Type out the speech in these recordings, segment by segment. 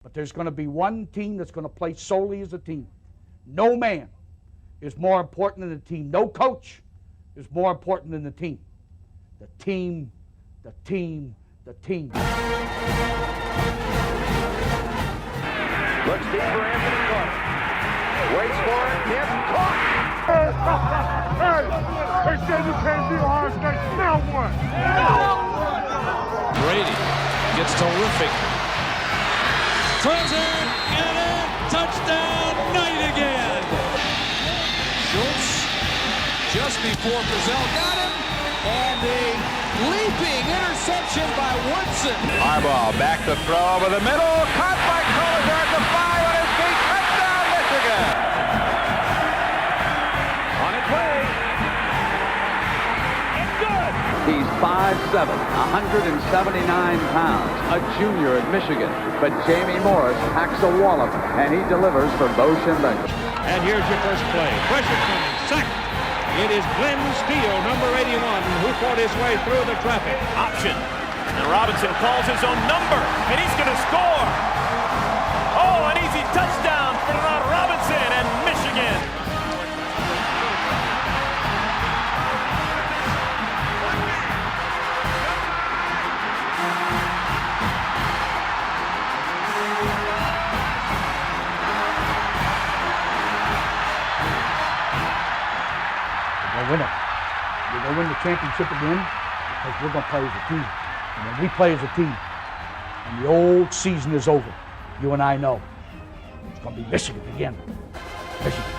But there's going to be one team that's going to play solely as a team. No man is more important than the team. No coach is more important than the team. The team, the team, the team. Looks deep for Anthony Clark. Waits for it. Yes, caught. They said you can't be Ohio State. Now what? Brady gets terrific. Throws it, and a touchdown, Knight again. Schultz just before Brazil got him, and a leaping interception by Woodson. Harbaugh back to throw over the middle, caught by Collier at the 5 on his feet, touchdown Michigan. On its way. It's good. He's 5'7", 179 pounds, a junior at Michigan. But Jamie Morris packs a wallop, and he delivers for Bo Schembechler. And here's your first play. Pressure coming. Sack. It is Glenn Steele, number 81, who fought his way through the traffic. Option. And Robinson calls his own number, and he's going to score. Oh, an easy touchdown for Robinson and Michigan. Win it. We're going to win the championship again because we're going to play as a team. And when we play as a team and the old season is over, you and I know it's going to be Michigan again. Michigan.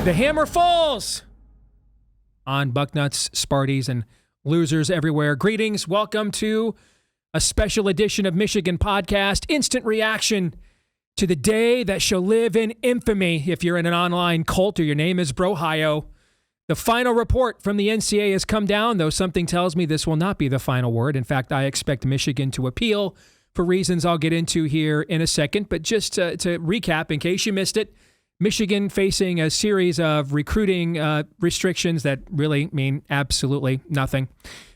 The hammer falls on Bucknuts, Sparties, and losers everywhere. Greetings. Welcome to a special edition of Michigan Podcast. Instant reaction to the day that shall live in infamy if you're in an online cult or your name is Brohio. The final report from the NCAA has come down, though something tells me this will not be the final word. In fact, I expect Michigan to appeal for reasons I'll get into here in a second. But just to recap, in case you missed it, Michigan facing a series of recruiting restrictions that really mean absolutely nothing.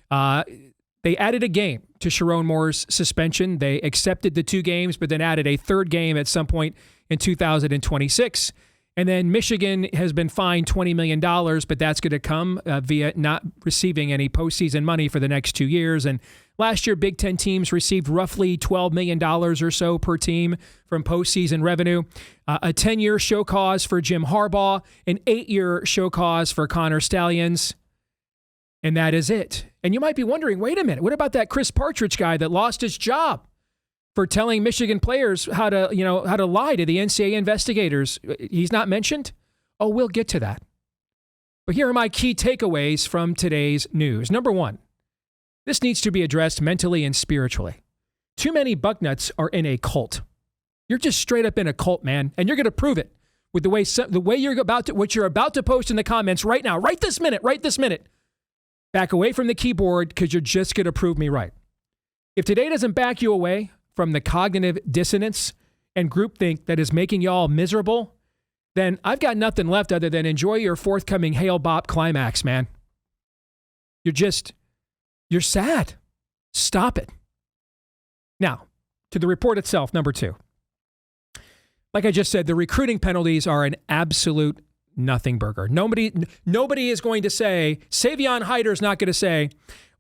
They added a game to Sherrone Moore's suspension. They accepted the 2 games, but then added a third game at some point in 2026. And then Michigan has been fined $20 million, but that's going to come via not receiving any postseason money for the next 2 years. And last year, Big Ten teams received roughly $12 million or so per team from postseason revenue. A 10-year show cause for Jim Harbaugh, an 8-year show cause for Connor Stalions. And that is it. And you might be wondering, wait a minute, what about that Chris Partridge guy that lost his job for telling Michigan players how to lie to the NCAA investigators? He's not mentioned? Oh, we'll get to that. But here are my key takeaways from today's news. Number 1, this needs to be addressed mentally and spiritually. Too many Bucknuts are in a cult. You're just straight up in a cult, man, and you're going to prove it with the way what you're about to post in the comments right now, right this minute. Back away from the keyboard because you're just going to prove me right. If today doesn't back you away from the cognitive dissonance and groupthink that is making y'all miserable, then I've got nothing left other than enjoy your forthcoming Hail Bop climax, man. You're sad. Stop it. Now, to the report itself, number 2. Like I just said, the recruiting penalties are an absolute nothing burger. Nobody is going to say, Savion Hyder's not going to say,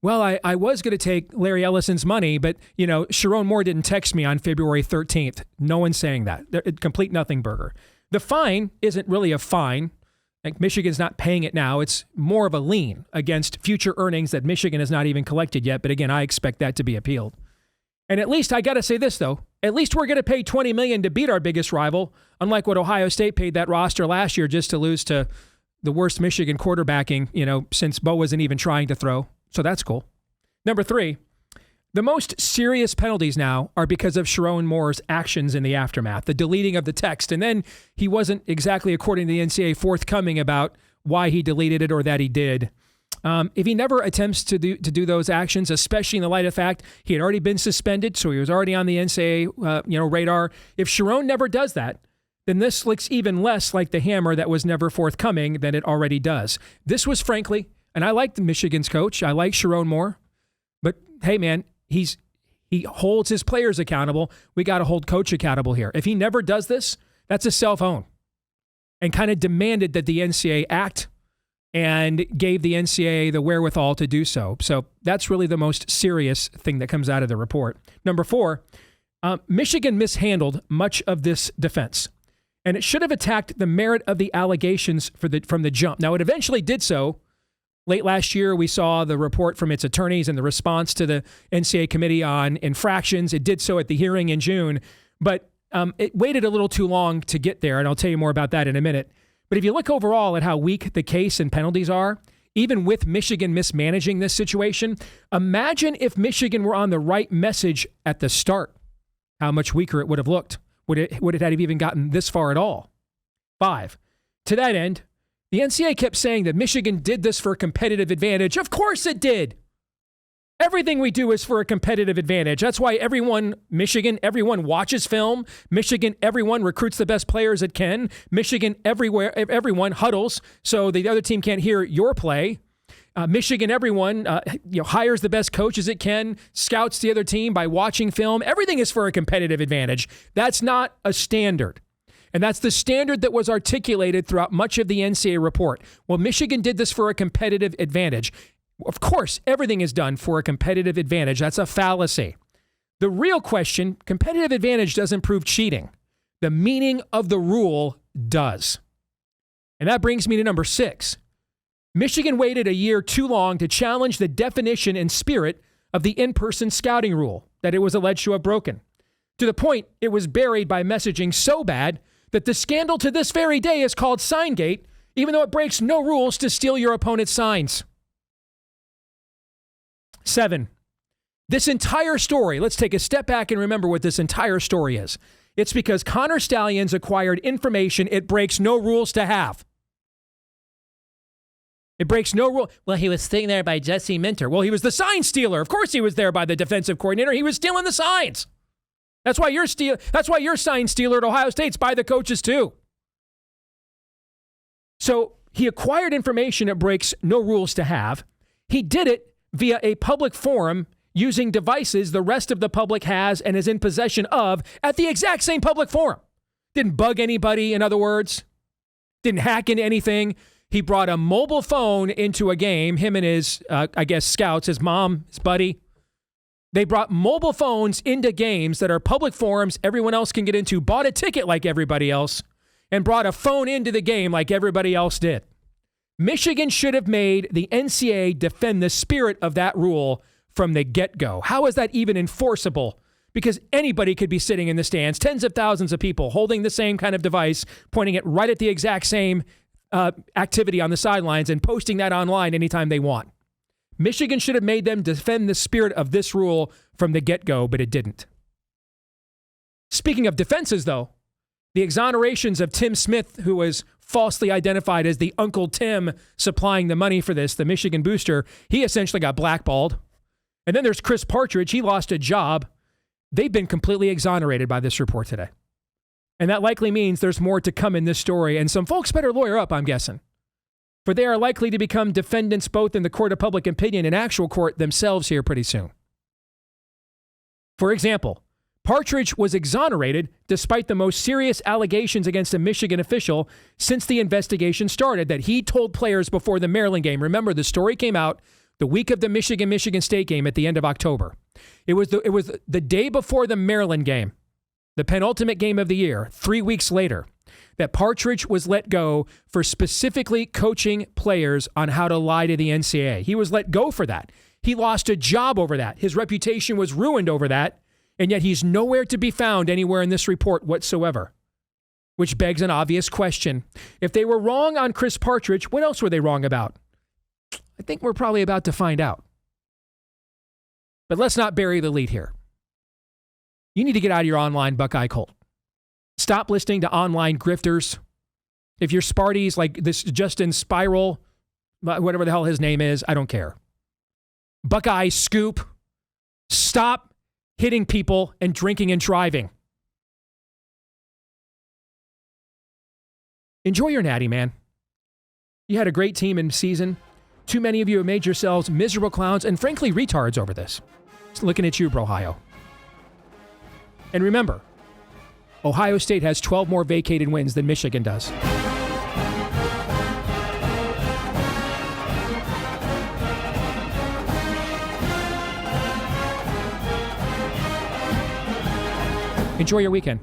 well, I was going to take Larry Ellison's money, but, Sherrone Moore didn't text me on February 13th. No one's saying that. They're a complete nothing burger. The fine isn't really a fine. Like Michigan's not paying it now. It's more of a lien against future earnings that Michigan has not even collected yet. But again, I expect that to be appealed. And at least I got to say this, though. At least we're going to pay $20 million to beat our biggest rival, unlike what Ohio State paid that roster last year just to lose to the worst Michigan quarterbacking, since Bo wasn't even trying to throw. So that's cool. Number 3, the most serious penalties now are because of Sherrone Moore's actions in the aftermath, the deleting of the text. And then he wasn't exactly, according to the NCAA, forthcoming about why he deleted it or that he did. If he never attempts to do those actions, especially in the light of the fact he had already been suspended, so he was already on the NCAA radar. If Sherrone never does that, then this looks even less like the hammer that was never forthcoming than it already does. This was frankly, and I like the Michigan's coach, I like Sherrone Moore, but hey man, he holds his players accountable. We got to hold coach accountable here. If he never does this, that's a self-own, and kind of demanded that the NCAA act and gave the NCAA the wherewithal to do so. So that's really the most serious thing that comes out of the report. Number 4, Michigan mishandled much of this defense, and it should have attacked the merit of the allegations from the jump. Now, it eventually did so. Late last year, we saw the report from its attorneys and the response to the NCAA Committee on Infractions. It did so at the hearing in June, but it waited a little too long to get there, and I'll tell you more about that in a minute. But if you look overall at how weak the case and penalties are, even with Michigan mismanaging this situation, imagine if Michigan were on the right message at the start, how much weaker it would have looked. Would it have even gotten this far at all? 5, to that end, the NCAA kept saying that Michigan did this for a competitive advantage. Of course it did. Everything we do is for a competitive advantage. That's why everyone watches film. Michigan, everyone recruits the best players it can. Michigan, everyone huddles so the other team can't hear your play. Michigan, everyone hires the best coaches it can, scouts the other team by watching film. Everything is for a competitive advantage. That's not a standard. And that's the standard that was articulated throughout much of the NCAA report. Well, Michigan did this for a competitive advantage. Of course, everything is done for a competitive advantage. That's a fallacy. The real question, competitive advantage doesn't prove cheating. The meaning of the rule does. And that brings me to number 6. Michigan waited a year too long to challenge the definition and spirit of the in-person scouting rule that it was alleged to have broken. To the point, it was buried by messaging so bad that the scandal to this very day is called Signgate, even though it breaks no rules to steal your opponent's signs. 7, this entire story, let's take a step back and remember what this entire story is. It's because Connor Stalions acquired information it breaks no rules to have. It breaks no rule. Well, he was sitting there by Jesse Minter. Well, he was the sign stealer. Of course he was there by the defensive coordinator. He was stealing the signs. That's why you're sign stealer at Ohio State's by the coaches too. So he acquired information it breaks no rules to have. He did it via a public forum using devices the rest of the public has and is in possession of at the exact same public forum. Didn't bug anybody, in other words. Didn't hack into anything. He brought a mobile phone into a game, him and his, scouts, his mom, his buddy. They brought mobile phones into games that are public forums everyone else can get into, bought a ticket like everybody else, and brought a phone into the game like everybody else did. Michigan should have made the NCAA defend the spirit of that rule from the get-go. How is that even enforceable? Because anybody could be sitting in the stands, tens of thousands of people holding the same kind of device, pointing it right at the exact same activity on the sidelines and posting that online anytime they want. Michigan should have made them defend the spirit of this rule from the get-go, but it didn't. Speaking of defenses, though, the exonerations of Tim Smith, who was falsely identified as the Uncle Tim supplying the money for this, the Michigan booster, he essentially got blackballed. And then there's Chris Partridge. He lost a job. They've been completely exonerated by this report today. And that likely means there's more to come in this story, and some folks better lawyer up, I'm guessing. For they are likely to become defendants both in the court of public opinion and actual court themselves here pretty soon. For example, Partridge was exonerated despite the most serious allegations against a Michigan official since the investigation started, that he told players before the Maryland game. Remember, the story came out the week of the Michigan State game at the end of October. It was the day before the Maryland game, the penultimate game of the year, 3 weeks later, that Partridge was let go for specifically coaching players on how to lie to the NCAA. He was let go for that. He lost a job over that. His reputation was ruined over that. And yet he's nowhere to be found anywhere in this report whatsoever, which begs an obvious question. If they were wrong on Chris Partridge, what else were they wrong about? I think we're probably about to find out. But let's not bury the lead here. You need to get out of your online Buckeye cult. Stop listening to online grifters. If your Sparties like this Justin Spiral whatever the hell his name is, I don't care. Buckeye Scoop, stop hitting people and drinking and driving. Enjoy your natty, man. You had a great team in season. Too many of you have made yourselves miserable clowns and frankly retards over this. Just looking at you, Ohio. And remember, Ohio State has 12 more vacated wins than Michigan does. Enjoy your weekend.